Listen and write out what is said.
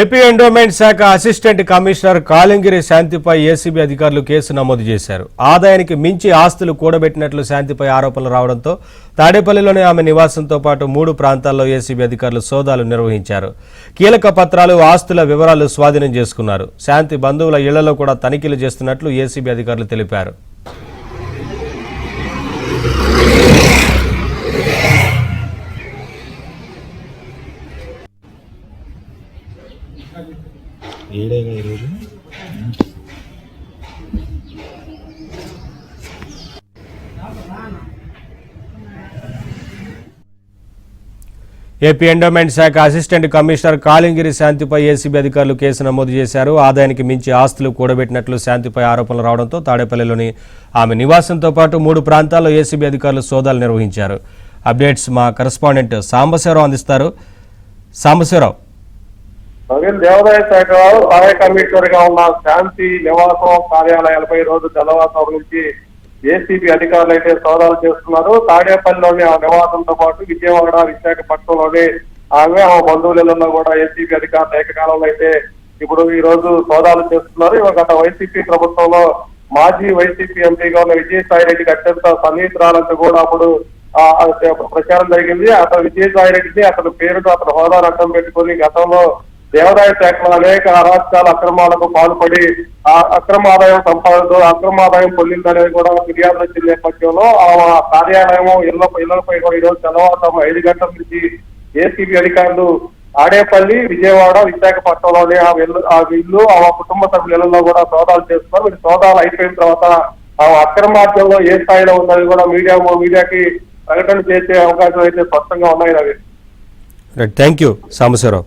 AP endowment శాఖ assistant commissioner కాలంగిరి శాంతిపై ACB అధికారులు case నమోదు చేశారు. ఆదాయానికి మించి ఆస్తులు కూడబెట్టినట్లు శాంతిపై ఆరోపణలు రావడంతో తాడేపల్లిలోని ఆమె నివాసంతో పాటు 3 ప్రాంతాల్లో ఏసీబీ అధికారులు సోదాలు నిర్వహించారు. కీలక పత్రాలు, ఆస్తుల వివరాలు స్వాధీనం చేసుకున్నారు. శాంతి బంధువుల ఇళ్లలో కూడా తనిఖీలు చేస్తున్నట్లు ఏసీబీ అధికారులు తెలిపారు. ఏపీ ఎండోమెంట్ శాఖ అసిస్టెంట్ కమిషనర్ కాలంగిరి శాంతిపై ఏసీబీ అధికారులు కేసు నమోదు చేశారు. ఆదాయానికి మించి ఆస్తులు కూడబెట్టినట్లు శాంతిపై ఆరోపణలు రావడంతో తాడేపల్లిలోని ఆమె నివాసంతో పాటు 3 ప్రాంతాల్లో ఏసీబీ అధికారులు సోదాలు నిర్వహించారు. అప్డేట్స్ మా కరెస్పాండెంట్ సాంబశివరావు అందిస్తారు. సాంబశివరావు, దేవాదాయ శాఖ సహాయ కమిషనర్ గా ఉన్న శాంతి నివాసం కార్యాలయాలపై రోజు తెల్లవారుజాము నుంచి ఏసీబీ అధికారులు అయితే సోదాలు చేస్తున్నారు. తాడేపల్లిలోని ఆ నివాసంతో పాటు విజయవాడ, విశాఖపట్నంలోని ఆమె బంధువులలో కూడా ఏసీబీ అధికారులు ఏకకాలంలో అయితే ఇప్పుడు ఈ రోజు సోదాలు చేస్తున్నారు. గత వైసీపీ ప్రభుత్వంలో మాజీ వైసీపీ ఎంపీగా ఉన్న విజయసాయి రెడ్డికి అత్యంత సన్నిహితురాలంటూ కూడా అప్పుడు ప్రచారం జరిగింది. అతను విజయసాయి రెడ్డిని అతని పేరుతో అతని హోదాను అడ్డం పెట్టుకుని గతంలో దేవాదాయ శాఖలో అనేక అరాచకాల అక్రమాలకు పాల్పడి ఆ అక్రమ ఆదాయం సంపాదనతో అక్రమ ఆదాయం పొందిందనేది కూడా ఫిర్యాదు వచ్చిన నేపథ్యంలో ఆ కార్యాలయం ఇళ్లపై కూడా ఈరోజు తెల్లవారుజాము 5 గంటల నుంచి ఏసీబీ అధికారులు తాడేపల్లి, విజయవాడ, విశాఖపట్నంలోని ఆ ఇల్లు ఆ కుటుంబ సభ్యులలో కూడా సోదాలు చేస్తున్నారు. వీటి సోదాలు అయిపోయిన తర్వాత ఆ అక్రమార్జంలో ఏ స్థాయిలో ఉందని కూడా మీడియాకి ప్రకటన చేసే అవకాశం అయితే స్పష్టంగా ఉన్నాయి. Thank you Sambasivarao.